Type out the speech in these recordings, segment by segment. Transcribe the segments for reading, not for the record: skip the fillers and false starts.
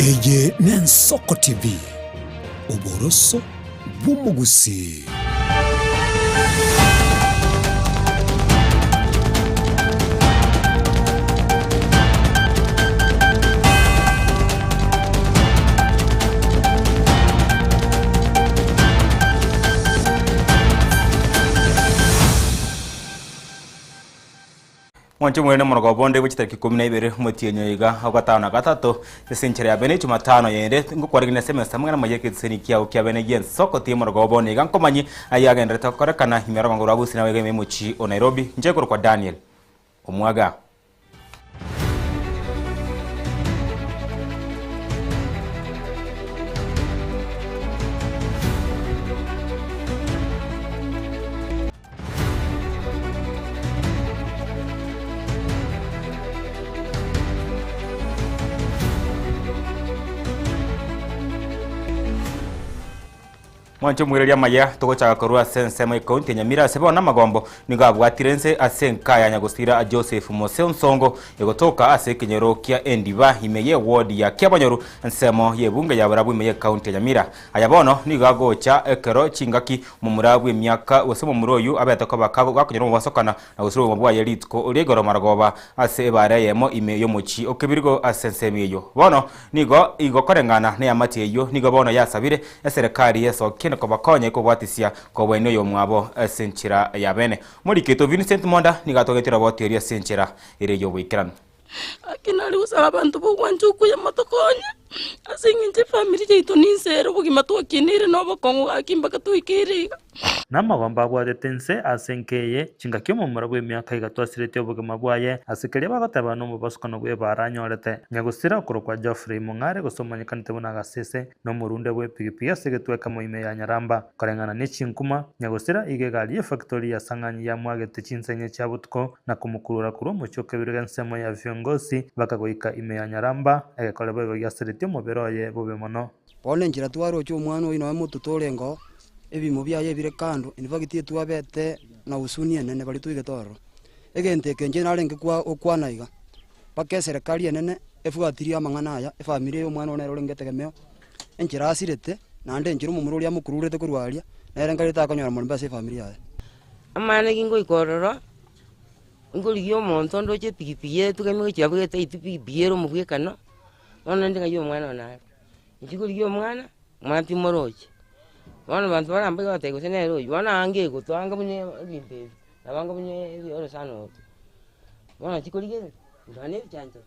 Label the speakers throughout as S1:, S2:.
S1: Eye n'Ensoko TV uboroso bw'umugusi.
S2: Mwanchi mwene mwonogo bonde wichitariki 12 mutienyo iga agatano gatatu esenchera ya bene Jumatano yende ngukwarigine semester mwana mayeke tsenikia ukiabene y'Ensoko TV mwonogo bonde iga nkomanyi ayagenda takorekana himera banguru abusi nawe game muchi o Nairobi njekuru kwa Daniel Omwaga. Mwancho mwirya maya togocha korwa sense mai county Nyamira sebo na magombo nigabwatirense asenka ya Nyagusira a Joseph Nsongo egotoka asekenyero kia endiva imeye ward ya Kiabanyoru nsemo yebunge ya barabu imeye county Nyamira ayabono nigagocha ekero chingaki mu murabu emyaka wosemo muroyu abetako bakago gakonyero wasokana na usuru mabwa yelitko uregoro maragoba ase bare yemo imeyo muchi okebirigo asense miyo bono nigo igokorengana ne amatiyo nigo bono yasabire eserikali yeso ko bakonye ko bwatisia ko bwene yo mwabo senchira ya bene muri kito Vincent Monda nigatogetera boteria senchira ire yo wikran
S3: akinali usaba abantu bugwanjuku ya matokonye asinginje family jeito ninsero bugimatu akinire nobo kongo akimba katuikiriga
S4: namagomba bwadetense asenkeye chingakyo mu muragwe myaka igatwasirete obugema bwaye asikere bagataba no mubasukano bwe baranyorete Nyagusira kurokwa Geoffrey Mungare gosomanyikanite bunaga sese no murunde bwe pigipiga asegetweka mu ime ya Nyaramba karengana n'ichinkuma Nyagusira igegaliye factory ya Sanganyi ya mwagete chinsenye chabutko na kumukurura kuro mu cyoke birensemo ya viongozi bakagoika ime ya Nyaramba egekolebe yaserete mu beroye bube mono
S5: pole njira twaro cyo mwana ino mututolengo ebimo byaye bire kando inivagiti tuabete na usuni enene bali tuigetoro egente nje narenge kwa okwanaiga pake serikali enene efuatiria mangana aya efamily yo mwana onero lengetegemeo enjira asirete nande njiro mumururi amukururete kurwaria narenga leta akanyora mu mbase family aya
S6: amane kingo ikororo ngoliyo monto ndoche pigipiye tugemwe cyabwete itipigiyero mubwekano none ndinga yo mwana onaro njigoliyo mwana mwapi moroche wana bantu baramba batego senero wana ange go twanga bunye bimbe nabanga bunye yoro sano wana chikolige ndane chanto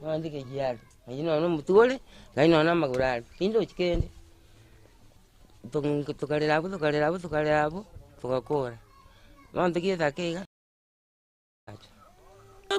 S6: wana ndike jiyari ngino no mutule ngino na magurali kindo chikende tukalera tukakora wana ndikie takega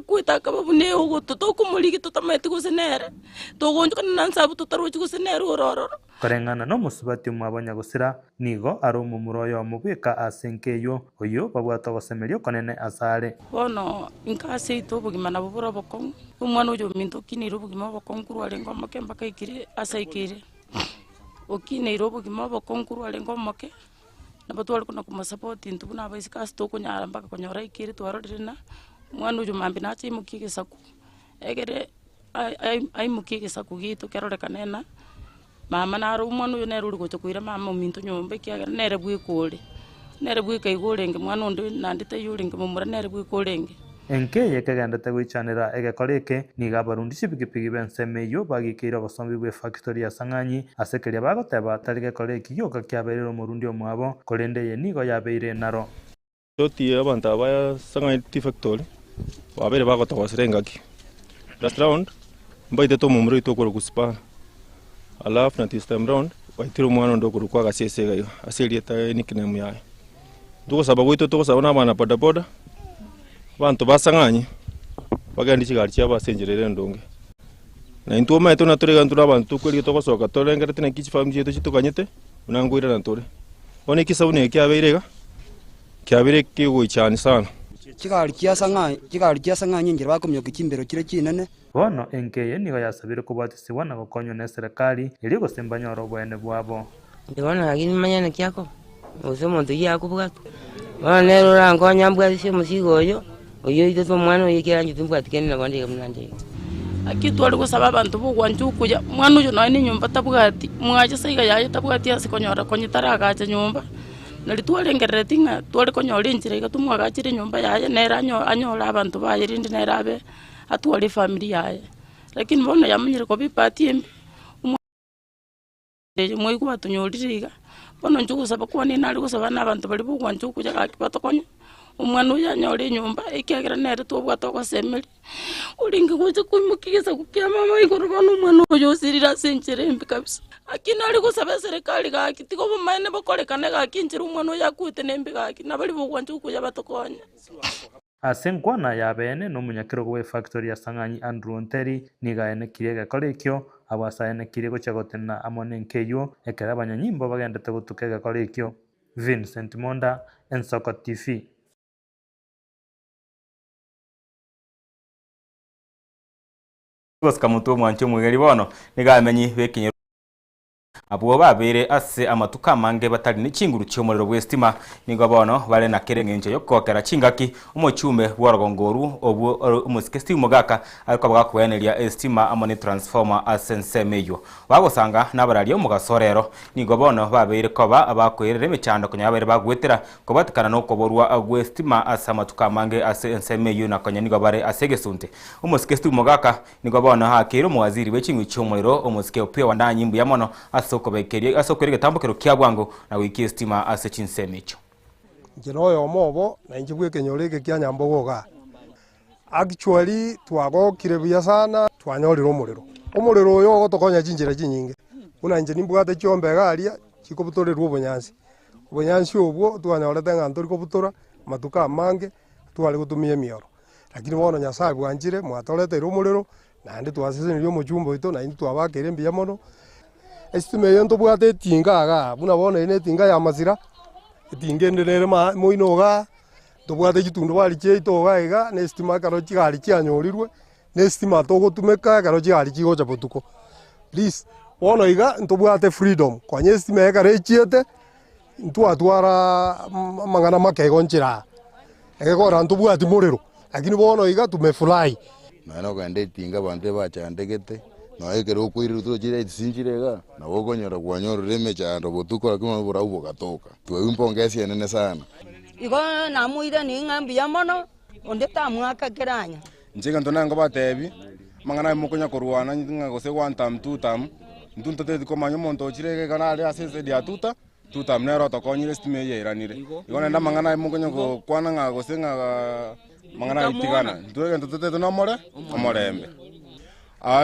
S3: kuita kabune ugo tutokumuliki tutamete kusenere togonjuka nansabu tutaruchi kusenere urororo
S4: karengana no musubati mwabo Nyagusira nigo aro mu muroyo mubika asenkeyo oyo babwata gosemerio konene asare
S3: bono inkase ito bugimana bubura bokong umwana ujo minto kiniro bugima bokong kurwale ngoma kemba kaikire asaikire okiniro bugima bokong kurwale ngoma ke nabatwali kuna kumasupport intu na baisika sto kunyara mpaka kunyora ikire twarorina mwana ujo mambi nachi mukike saku egere ai mukike saku gitu kerore kanena mama naro mwana ujo nero ugo chokuira mama minto nyombe kiagera nere bwikole nere bwikaigolenge mwana undo nandite yuringe mumura nere bwikolenge
S4: enke yekegendete gwichanira egekoreke niga barundi cipigipigi bensemeyo bagikira gosombi bwe factory ya Sanganyi asekeria bagoteba tarige koreki yoka kiaberero murundi omwabo korendeye nigo yabeire naro
S7: toti abantu abaya Sanganyi factory wabere bagotawasirengaki last round mbaite to mumuro itokoro kuspa alafu na this time round waitiro mwana ndokoro kwa gasesega yo aselieta nickname yayo duko sababu ito toko sabona bana boda boda bantu basanganye bagandi kigali cyaba sengerere ndonge na into maito na turega ntura bantu kweli toko soka torengera tina kichi family yeto chitukanyete unangwira na tore one kisabune kyabirega kyabire kigo cyane sana
S5: kigali cyasanganye ngira bakomyo kikimbero kire kinene
S4: bono enkeye nigo yasabire kubwatisibwa na gokonyo na serikali iri gosembanya orobwene bwabo
S6: ndibona agini manyana kyako usomo ntuya kubwato wana nero rango nyambwa sio musigo oyo ito to mwana oyo kiranje tumbwatikene na bandi kamnanje
S3: akitwari gusaba abantu bugwanju kuja mwana uyu nawe ni nyumba tabwati mwaje saiga yaye tabwati asikonyora konyitara agacha nyumba nari twarengerere tinga twari konyora injira igatumwa agachire nyumba yaye nera anyora abantu bayirindi nera abe atwari family yaye lakini bona yamenyire ko bipati embi umwe kwa tunyoririga bona njugusaba kwa ni nari gusaba n'abantu bari bugwanju kuja gakibatokonya umwana uyu anyore nyumba ikagera nere tubwata kwa semeri uringi kuja kumukigeza kukia mama igoro bana umwana uyu usirira senjere mbi kabisa akina ari gusaba serikali gakitiko bumaine bakorekane gakinjira umwana uyu akute nembi gaki nabali bugwanju kuja batokonya
S4: asenkwana yabene n'umunyakiro we factory ya Sang'anyi Andrew Nteri nigaene kirega korekyo abasayene kirego cyagotena amone nkeyo ekera abanyanyimbo bagendete gutukega korekyo Vincent Monda, Ensoko TV.
S2: Goska mutu mwancho mwegeri bono nigamenyi bekinye abo babere ase amatuka mange batari n'ikinguru cy'umuriro w'estima nigo bono bare na kerengenje yo kokera kingaki umucyume bworogongoru obu umusikesti umugaka ariko bagakuyeneria estima amone transformer asensemeyo bagosanga nabarariyo mugasorero nigo bono babere koba abakoyerere micando kunyabere bagwetera ko batikana no koborwa agwestima ase amatuka mange asensemeyo nakonya nigo bare asegesunte umusikesti umugaka nigo bono hakero muwaziri w'ikinguru cy'umuriro umusike opio wandanyimbu ya mono asokobekerie asokorege tambokero kyagwango na wiki estima ase chinsemecho
S8: njeno yo mobo na njibwe kenyoreke kya nyambogoga actually twagokire buya sana twanyorira umuriro yo gotokonya jinjira jinyinge una nje nimbwate cyombe garia kikobutorerwa ubunyansi ubwo twanyorete nganto rikobutora matuka mange twali gutumie mioro lakini bono nyasaye bwanjire mwatorete umuriro nandi twasesenirio mujumbo ito na indi twabakire mbiya mono estima yento bwate tingaga buna bona ine tinga ya mazira tingenderere moinoga to bwate gitundo bali cheitoga ega ne estima karo chigari cyanyorirwe ne estima to gotumeka karo chigari chigocha botuko please bona iga nto bwate freedom kwanye estima ya kare chiete ntu atwara mangana makego nchira egekora nto bwate morero lakini bona iga tumefurahi
S9: na no kande tinga bande bacha ndegete no ekero kwiri rutro chire sinchirega na wogonyora kwanyorire mechando botuko akima bora ubo gatoka twempongesi enene sana
S10: igo namuire ni ngambi ya mono onde tamwaka keranya
S11: njenga ndonanga batebi mangana mukonya korwana nginga gose one time two time ndunto te ko manyo monto chirege kana ali asese dia tuta nero to konyire stime ye iranire igo nenda mangana mukonya ko kwana nga gose nga mangana itigana ndwege ntote no omorembe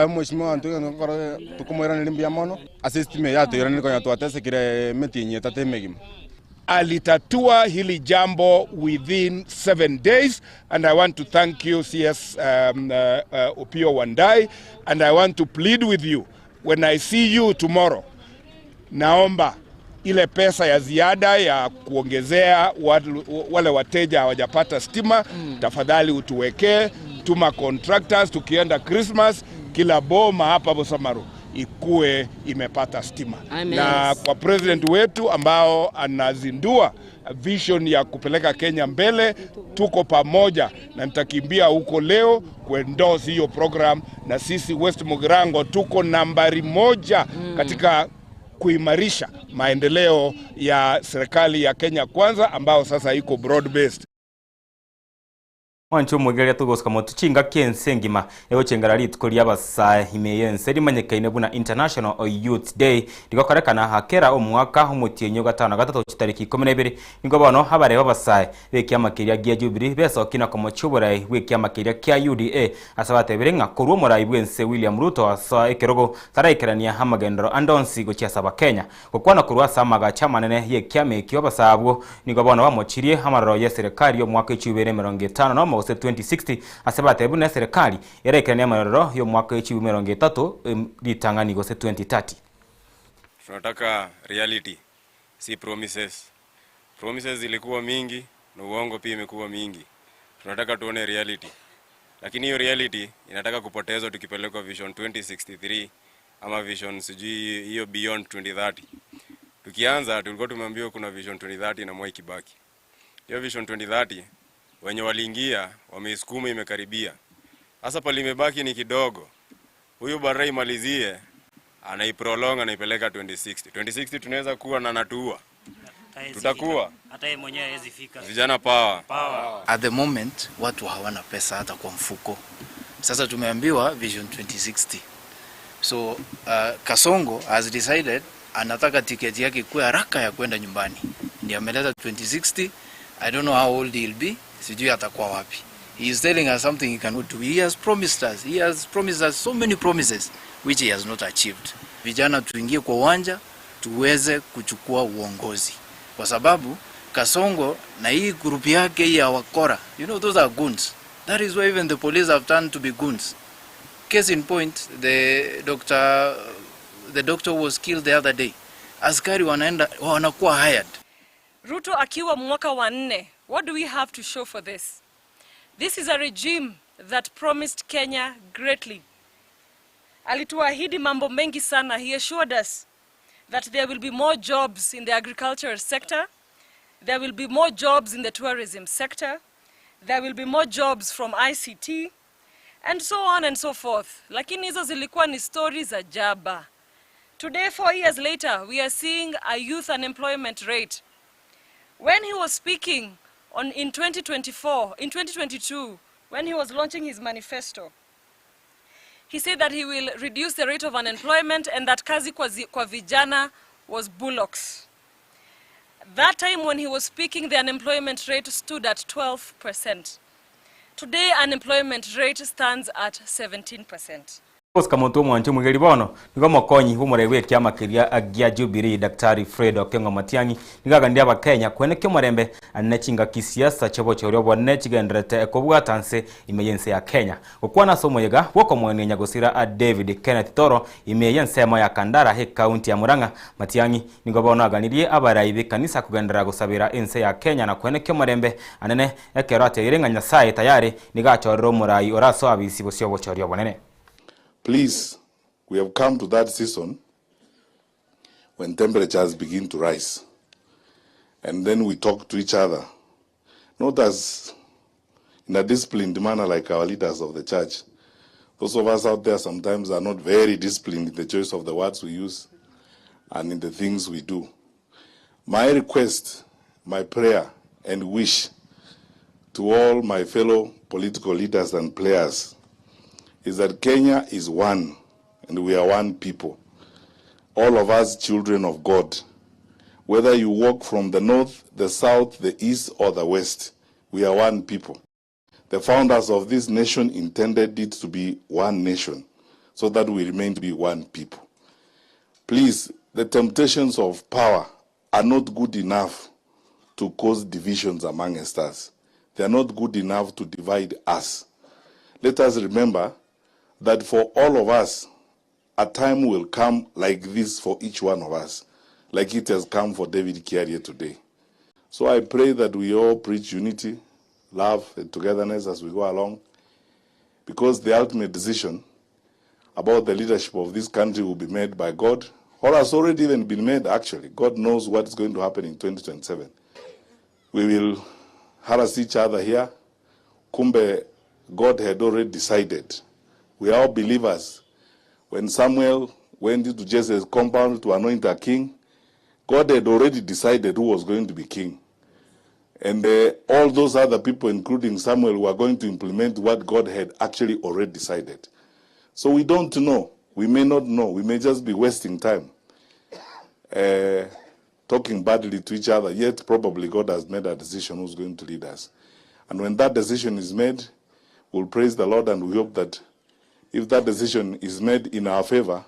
S11: mheshimiwa Antonio ngakora tukumwera nilimbi ya mono asistime yato yorani kwa twatese kire metinye tatemegim
S12: alitatua hili jambo within 7 days and I want to thank you CS Opio Wandai and I want to plead with you when I see you tomorrow naomba ile pesa ya ziada ya kuongezea wale wateja hawajapata stima tafadhali utuwekee tuma contractors tukienda Christmas kila boma hapa Bosamaru ikue imepata stima. Amen. Na kwa president wetu ambao anazindua vision ya kupeleka Kenya mbele tuko pamoja na nitakimbia huko leo kuendorse hiyo program na sisi West Mugirango tuko nambari 1 katika kuimarisha maendeleo ya serikali ya Kenya Kwanza ambao sasa iko broad based.
S2: Wancho mwegeria tugoska motu chinga kiensengima ego chengara litkolia basa himeyense rimanyekaine buna International Youth Day ligokorekana hakera omwaka omutienyo gatano gatatu chitariki 12 nigo bono habareba basaye bekia makiria gia Jubilee besokina komochuburai bekia makiria kya UDA asabate nga kurwo murai bwense William Ruto asa ekerogo taraikerania hamagendero andonsi gochiasaba Kenya gokwana kurwa samaga chamanene ye kyamekyo basabwo nigo bono bamochirie hamaroro ya serikali yo mwaka 2025 no 2060 asebate bune serikali yerekania maroro yo mwaka 2030 litangani gose 2030.
S13: Tunataka reality si promises. Promises zilikuwa mingi na uongo pia imekuwa mingi. Tunataka tuone reality. Lakini hiyo reality inataka kupotezwa tukipelekwa vision 2063 ama vision sijui hiyo beyond 2030. Tukianza tulikuwa tumeambiwa kuna vision 2030 na Mwai Kibaki. Hiyo vision 2030 wenye waliingia wameisukuma imekaribia. Hasa pale imebaki ni kidogo. huyu bara imalizie, anaiprolong, anaipeleka 2060. 2060 tunaweza kuwa na natua. Tutakuwa
S14: hata yeye mwenyewe hawezi fika.
S13: Vijana power.
S15: At the moment watu hawana pesa hata kwa mfuko. Sasa tumeambiwa Vision 2060. So Kasongo has decided anataka tiketi yake kwa haraka ya kwenda nyumbani. Ndiye ameleta 2060. I don't know how old he'll be. Sijui atakuwa wapi. He is telling us something he cannot do. He has promised us so many promises which he has not achieved. Vijana tuingie kwa uwanja tuweze kuchukua uongozi. Kwa sababu Kasongo na hii group yake ya wakora, you know, those are goons. That is why even the police have turned to be goons. Case in point, the doctor was killed the other day. Askari wanakuwa hired.
S16: Ruto akiwa mwaka wa 4, what do we have to show for this? This is a regime that promised Kenya greatly. Alituahidi mambo mengi sana. He assured us that there will be more jobs in the agricultural sector, there will be more jobs in the tourism sector, there will be more jobs from ICT, and so on and so forth. Lakini hizo zilikuwa ni stories za jaba. Today, 4 years later, we are seeing a youth unemployment rate. When he was speaking in 2022, when he was launching his manifesto, he said that he will reduce the rate of unemployment and that kazi kwa vijana was bullocks. That time when he was speaking, the unemployment rate stood at 12%. Today, unemployment rate stands at 17%.
S2: Oscar Monto mwancho mwigeri bono nigo mokonyi humurewe kya makiria agia Jubilee Daktari Fred Okengo Matiang'i nigaga ndi abakenya kweneke murembe anachinga kisiasa chabo choryo bonne chigenderete ekobwatanse imeyense ya Kenya gukwana somoyega woko mwene nyagosira David Kenneth Toro imeyense ya Kandara he county ya Murang'a. Matiang'i nigo bono aganirie abarayibe kanisa kugendera gusabira ense ya Kenya na kweneke murembe anene ekerate irenga Nyasaye tayari nigachorero murayi oraso abisi bosyo bochoryo bonene.
S17: Please, we have come to that season when temperatures begin to rise. And then we talk to each other, not as in a disciplined manner like our leaders of the church. Those of us out there sometimes are not very disciplined in the choice of the words we use and in the things we do. My request, my prayer and wish to all my fellow political leaders and players is that Kenya is one, and we are one people. All of us children of God. Whether you walk from the north, the south, the east, or the west, we are one people. The founders of this nation intended it to be one nation, so that we remain to be one people. Please, the temptations of power are not good enough to cause divisions amongst us. They are not good enough to divide us. Let us remember that for all of us, a time will come like this for each one of us, like it has come for David Kiarie today. So I pray that we all preach unity, love, and togetherness as we go along, because the ultimate decision about the leadership of this country will be made by God, or has already even been made, actually. God knows what is going to happen in 2027. We will harass each other here. Kumbe, God had already decided. We are all believers. When Samuel went into Jesse's compound to anoint a king, God had already decided who was going to be king. And all those other people, including Samuel, were going to implement what God had actually already decided. So we don't know. We may not know. We may just be wasting time talking badly to each other, yet probably God has made a decision who's going to lead us. And when that decision is made, we'll praise the Lord, and we hope that if that decision is made in our favor,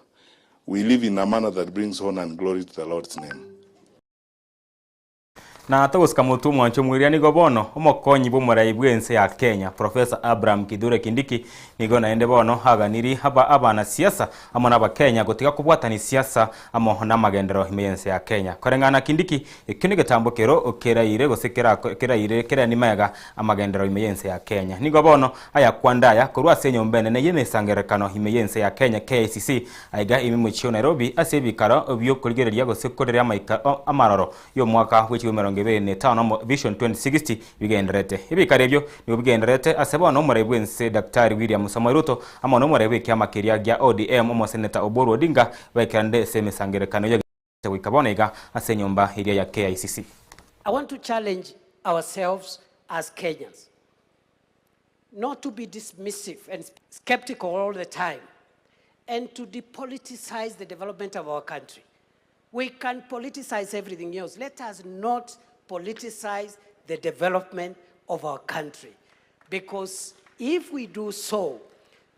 S17: we live in a manner that brings honor and glory to the Lord's name.
S2: Na atagusika mutu mwancho mwiria nigo bono omokonyi bumurayi bwense ya Kenya Professor Abraham Kithure Kindiki nigo naende bono haganiri haba abana siasa amona ba Kenya gotiga kubwatani siasa amo na magendero himense ya Kenya korengana Kindiki ikini getambukero okeraire gosekera kera ni mayaga amagendero himense ya Kenya nigo bono aya kwandaya korwa senyo mbene ne yene sangerekano himense ya Kenya KICC aiga imimuchio Nairobi asebikaro obyo kurigereria gosekorera amaika amaroro yo mwaka w'iki 2025 Vision 2060 bigenderete ibikarebyo nibo bigenderete aseba no murebwense Dr. William Samoei Ruto ama no murebwe kya makeria gya ODM omo Senator Oburu Odinga baikande semesangerekano ya wikabonega ase nyumba iria ya KICC.
S14: I want to challenge ourselves as Kenyans not to be dismissive and skeptical all the time and to depoliticize the development of our country. We can politicize everything else. Let us not politicize the development of our country, because if we do so,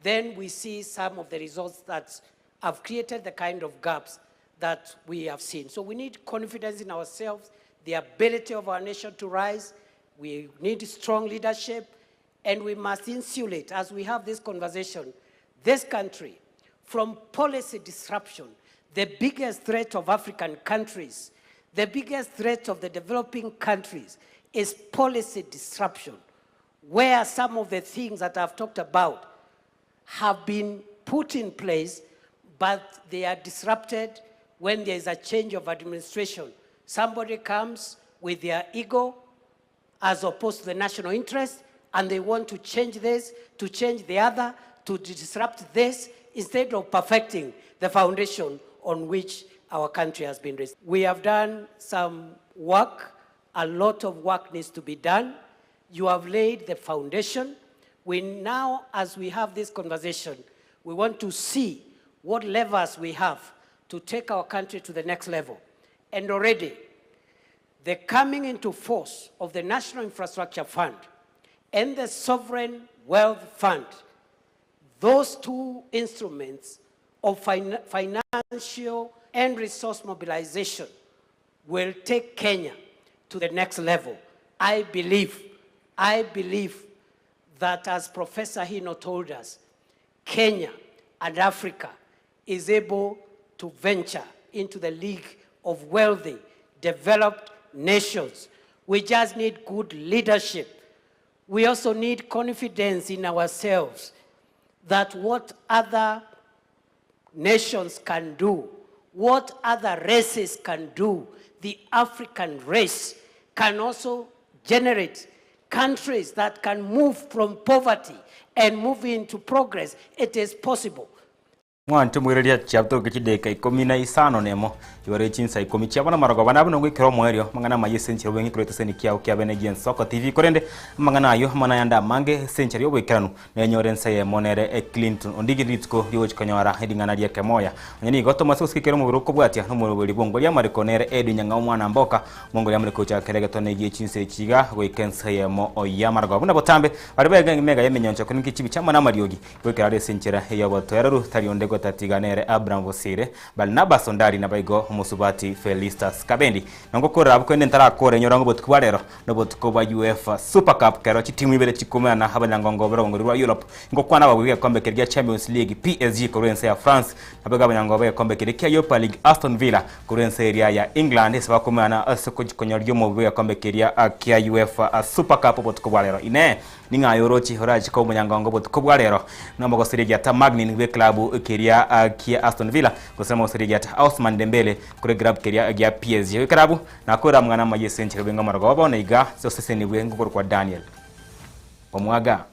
S14: then we see some of the results that have created the kind of gaps that we have seen. So we need confidence in ourselves, the ability of our nation to rise. We need strong leadership, and we must insulate, as we have this conversation, this country from policy disruption. The biggest threat of African countries, the biggest threat of the developing countries is policy disruption, where some of the things that I've talked about have been put in place, but they are disrupted when there is a change of administration. Somebody comes with their ego as opposed to the national interest, and they want to change this, to change the other, to disrupt this, instead of perfecting the foundation on which our country has been raised. We have done some work. A lot of work needs to be done. You have laid the foundation. We now, as we have this conversation, we want to see what levers we have to take our country to the next level. And already, the coming into force of the National Infrastructure Fund and the Sovereign Wealth Fund, those two instruments of financial and resource mobilization will take Kenya to the next level. I believe that, as Professor Hino told us, Kenya and Africa is able to venture into the league of wealthy, developed nations. We just need good leadership. We also need confidence in ourselves that what other nations can do, what other races can do, the African race can also generate countries that can move from poverty and move into progress. It is possible.
S2: Mwantu mwireria chapto kideka 15 nemo yore chinsa 10 chabana marago bana bano ngikiro mwerio mangana maye senchero wengi kurete seni kiao kya benegian soko TV korende mangana ayo mana yanda mange senchero wekiranu ne nyorensa ye monere Clinton ondigi ritko yoch kanyara hedingana dia kemoya nyani goto masuski kero mu ruko bwatia no mu bongo ya marikonere edu nyanga umwana mboka mongo ya mariko cha kerege to ne chinse chiga wekensa ye mo oya marago buna botambe barebe mega yemenyoncho kuniki chibi chamana mariogi wekirare senchera ya boteraru tarionde tatiganere Abraham Vosire Balnaba Sondari na baigo musubati Felistas Kabendi ngokora abukwende ntara kore nyorango botukwarero no botukoba UEFA Super Cup kero chitimu ibere chikomana na habanyangongo bero rwa Europe ngokwana bawiga kombe kerya Champions League PSG kurense ya France abaga banyangobe kombe kerya Europa League Aston Villa kurense area ya England saba komana asoko chikonyoryo mu biga kombe kerya kia UEFA Super Cup botukwarero ine ninga yorochi horaji ko munyangongo botukwarero no mogosiri ya Magnin we club keria kia Aston Villa kusema usiri ya Ousmane Dembele kure grab keria ya PSG we club na kora mwana maye senchero benga marago bone iga so sese ni bwengo kwa Daniel Omwaga